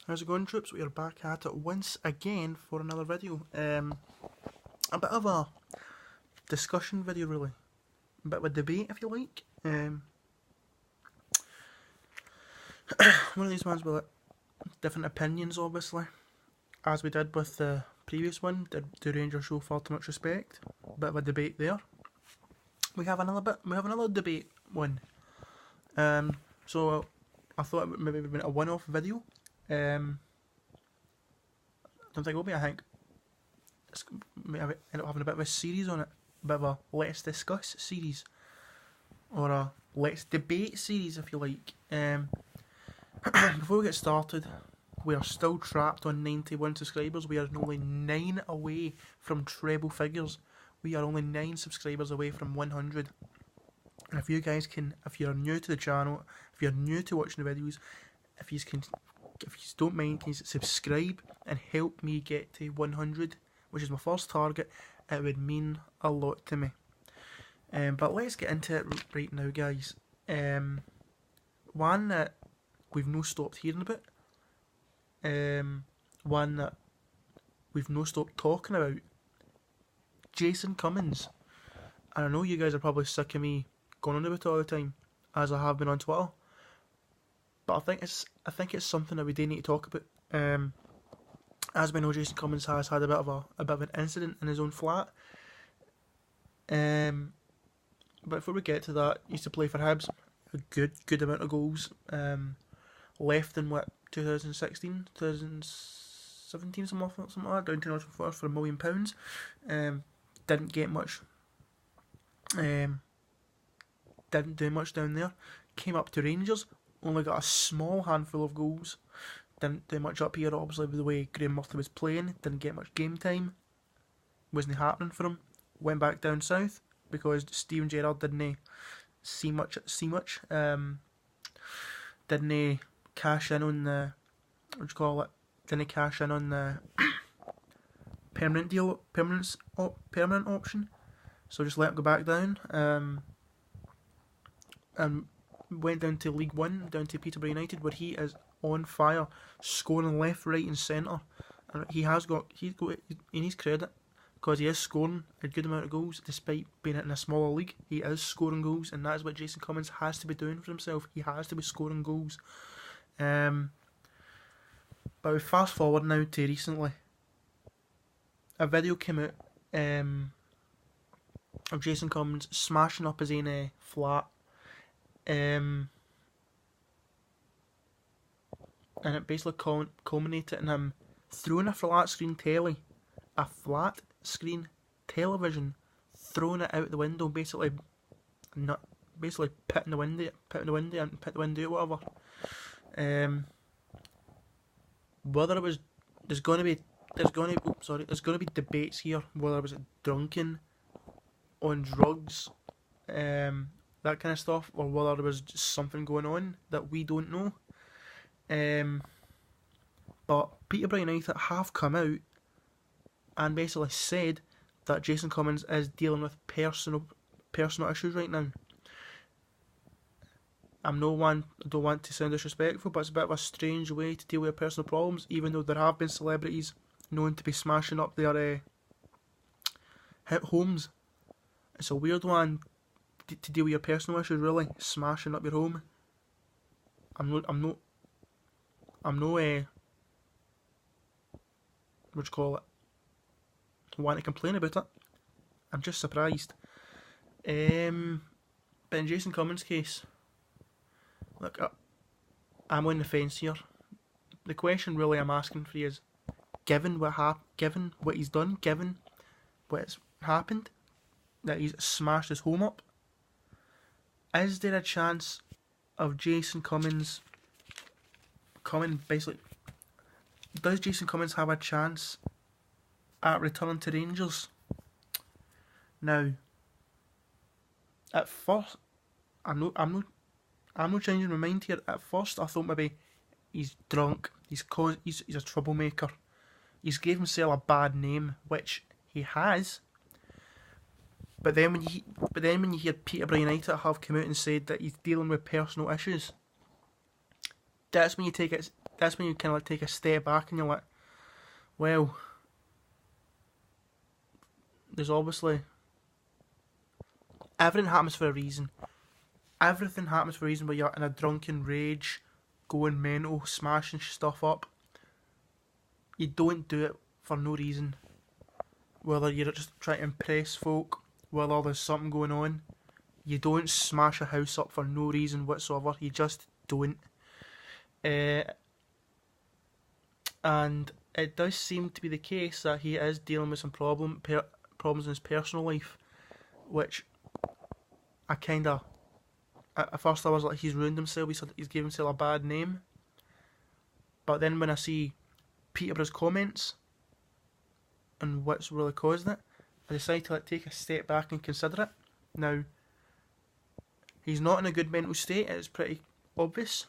How's it going, troops? We are back at it once again for another video. A bit of a discussion video, really. A bit of a debate, if you like. One of these ones with different opinions, obviously. As we did with the previous one, did Rangers show far too much respect? A bit of a debate there. We have another debate one. So I thought it would maybe be a one-off video. I don't think it will be. I think it's maybe end up having a bit of a series on it, a bit of a let's discuss series, or a let's debate series, if you like. Before we get started, we are still trapped on 91 subscribers. We are only 9 away from treble figures. We are only 9 subscribers away from 100. And if you guys can, if you're new to the channel, if you're new to watching the videos, if you don't mind, can you subscribe and help me get to 100, which is my first target? It would mean a lot to me. But let's get into it right now, guys. One that we've no stopped hearing about. One that we've no stopped talking about. Jason Cummings. And I know you guys are probably sick of me going on about it all the time, as I have been on Twitter. But I think it's something that we do need to talk about. As we know, Jason Cummings has had a bit of an incident in his own flat. But before we get to that, he used to play for Hibs, a good amount of goals. Left in 2016, 2017, something like that, down to Nottingham Forest for £1 million. Didn't get much. Didn't do much down there. Came up to Rangers. Only got a small handful of goals. Didn't do much up here, obviously, with the way Graham Murphy was playing. Didn't get much game time. Wasn't happening for him. Went back down south because Steven Gerrard didn't see much. Didn't cash in on the Didn't cash in on the permanent option. So just let him go back down. And went down to League One, down to Peterborough United, where he is on fire, scoring left, right and centre. And he's got in his credit, because he is scoring a good amount of goals, despite being in a smaller league. He is scoring goals, and that is what Jason Cummings has to be doing for himself. He has to be scoring goals. But we fast forward now to recently. A video came out of Jason Cummings smashing up his own flat. And it basically culminated in him throwing a flat screen television, throwing it out the window, basically pitting the window out, whatever. Whether it was there's gonna be debates here, whether it was drunken, on drugs, that kind of stuff, or whether there was just something going on that we don't know. But Peterborough United have come out and basically said that Jason Cummings is dealing with personal issues right now. I don't want to sound disrespectful, but it's a bit of a strange way to deal with personal problems, even though there have been celebrities known to be smashing up their homes. It's a weird one to deal with your personal issues, really. Smashing up your home. I'm no what do you call it? Want to complain about it. I'm just surprised. But in Jason Cummings' case, look, I'm on the fence here. The question really I'm asking for you is, given what he's done, given what's happened, that he's smashed his home up, is there a chance of Jason Cummings does Jason Cummings have a chance at returning to Rangers? Now, at first, I'm not changing my mind here. At first, I thought maybe he's drunk. He's a troublemaker. He's gave himself a bad name, which he has. But then when you hear Peterborough United have come out and said that he's dealing with personal issues, that's when you take it that's when you kind of like take a step back and you're like, well, there's obviously everything happens for a reason. Everything happens for a reason where you're in a drunken rage, going mental, smashing stuff up. You don't do it for no reason. Whether you're just trying to impress folk, whether there's something going on, you don't smash a house up for no reason whatsoever. You just don't. And it does seem to be the case that he is dealing with some problems in his personal life, which I kind of... At first I was like, he's ruined himself, he's given himself a bad name. But then when I see Peterborough's comments and what's really causing it, I decided to take a step back and consider it. Now, he's not in a good mental state, it's pretty obvious.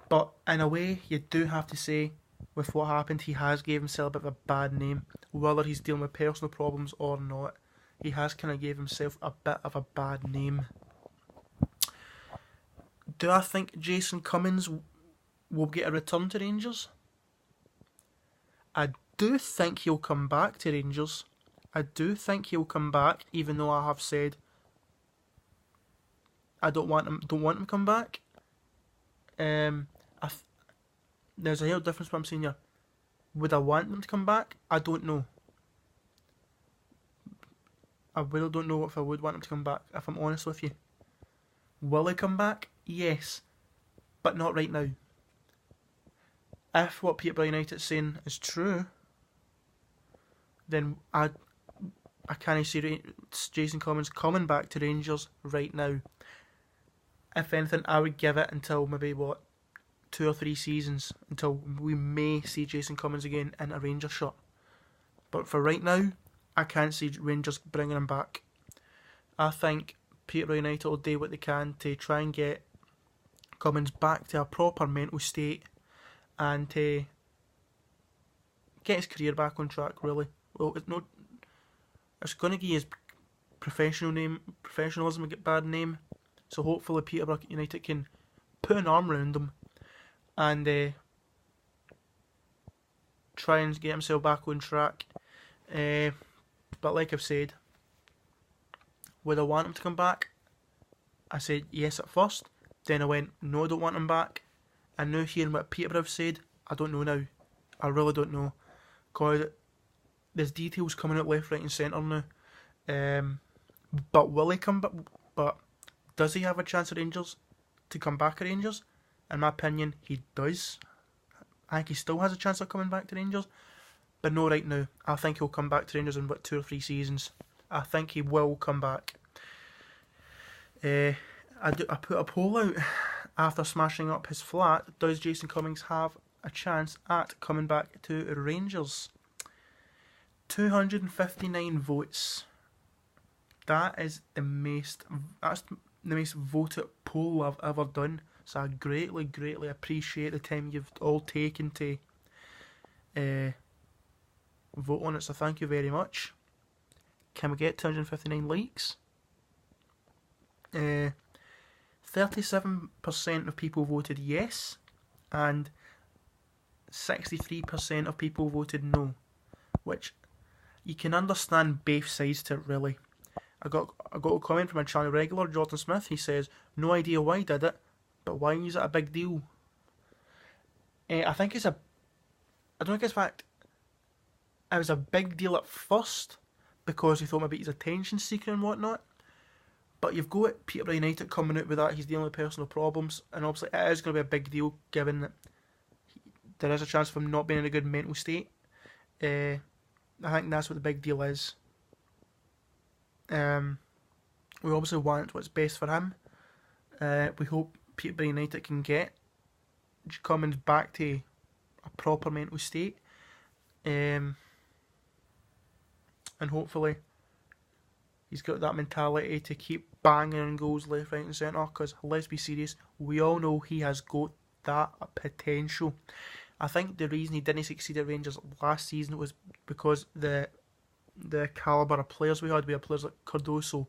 But in a way, you do have to say, with what happened, he has gave himself a bit of a bad name. Whether he's dealing with personal problems or not, he has kind of gave himself a bit of a bad name. Do I think Jason Cummings will get a return to Rangers? I do think he'll come back to Rangers. I do think he'll come back, even though I have said I don't want him to come back. There's a real difference what I'm saying here. Would I want them to come back? I don't know. I really don't know if I would want him to come back, if I'm honest with you. Will he come back? Yes. But not right now. If what Peterborough United's saying is true, then I can't see Jason Cummings coming back to Rangers right now. If anything, I would give it until maybe, 2 or 3 seasons, until we may see Jason Cummings again in a Rangers shirt. But for right now, I can't see Rangers bringing him back. I think Peterborough United will do what they can to try and get Cummings back to a proper mental state and to get his career back on track, really. Well, it's going to give his professionalism a bad name, so hopefully Peterborough United can put an arm around him and try and get himself back on track. But like I've said, would I want him to come back? I said yes at first, then I went, no, I don't want him back. And now hearing what Peterborough have said, I don't know now. I really don't know. Because there's details coming out left, right and centre now. But will he come back? But does he have a chance at Rangers to come back at Rangers? In my opinion, he does. I think he still has a chance of coming back to Rangers. But no right now. I think he'll come back to Rangers in 2 or 3 seasons. I think he will come back. I put a poll out after smashing up his flat. Does Jason Cummings have a chance at coming back to Rangers? 259 votes. That's the most voted poll I've ever done. So I greatly appreciate the time you've all taken to vote on it. So thank you very much. Can we get 259 likes? 37% of people voted yes, and 63% of people voted no, which you can understand both sides to it, really. I got a comment from a channel regular, Jordan Smith. He says, no idea why he did it, but why is it a big deal? I think it's I don't think it's fact. It was a big deal at first because he thought maybe he's a attention seeker and whatnot. But you've got Peterborough United coming out with that. He's dealing with personal problems, and obviously it is going to be a big deal given that there is a chance of him not being in a good mental state. I think that's what the big deal is. We obviously want what's best for him. We hope Peterborough United can get Cummings back to a proper mental state. And hopefully he's got that mentality to keep banging in goals left, right and centre, because let's be serious, we all know he has got that potential. I think the reason he didn't succeed at Rangers last season was because the calibre of players we had players like Cardoso,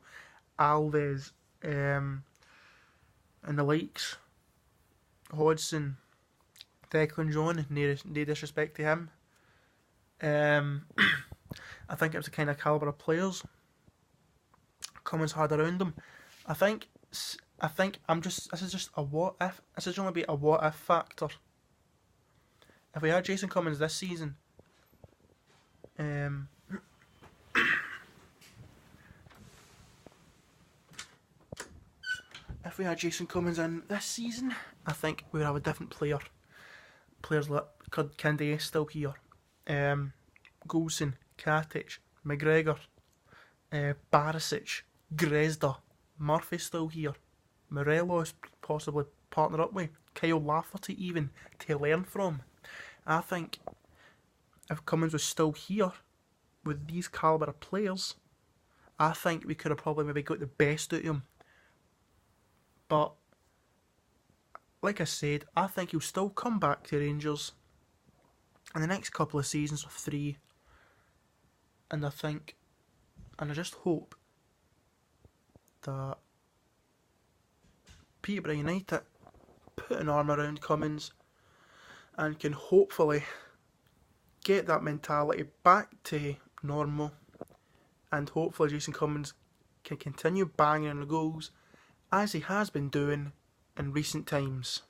Alves, and the likes, Hodgson, Declan John, no disrespect to him. I think it was the kind of calibre of players Cummings had around him. I think this is just a what if. This is only be a what if factor. If we had Jason Cummings this season, if we had Jason Cummings in this season, I think we would have a different player. Players like Kinde still here, Goulson, Katic, McGregor, Barisic, Grezda, Murphy still here, Morelos possibly partner up with, Kyle Lafferty even, to learn from. I think if Cummings was still here with these calibre of players, I think we could have probably maybe got the best out of him. But like I said, I think he'll still come back to Rangers in the next couple of seasons, or 3. And I just hope that Peterborough United put an arm around Cummings and can hopefully get that mentality back to normal, and hopefully Jason Cummings can continue banging on the goals as he has been doing in recent times.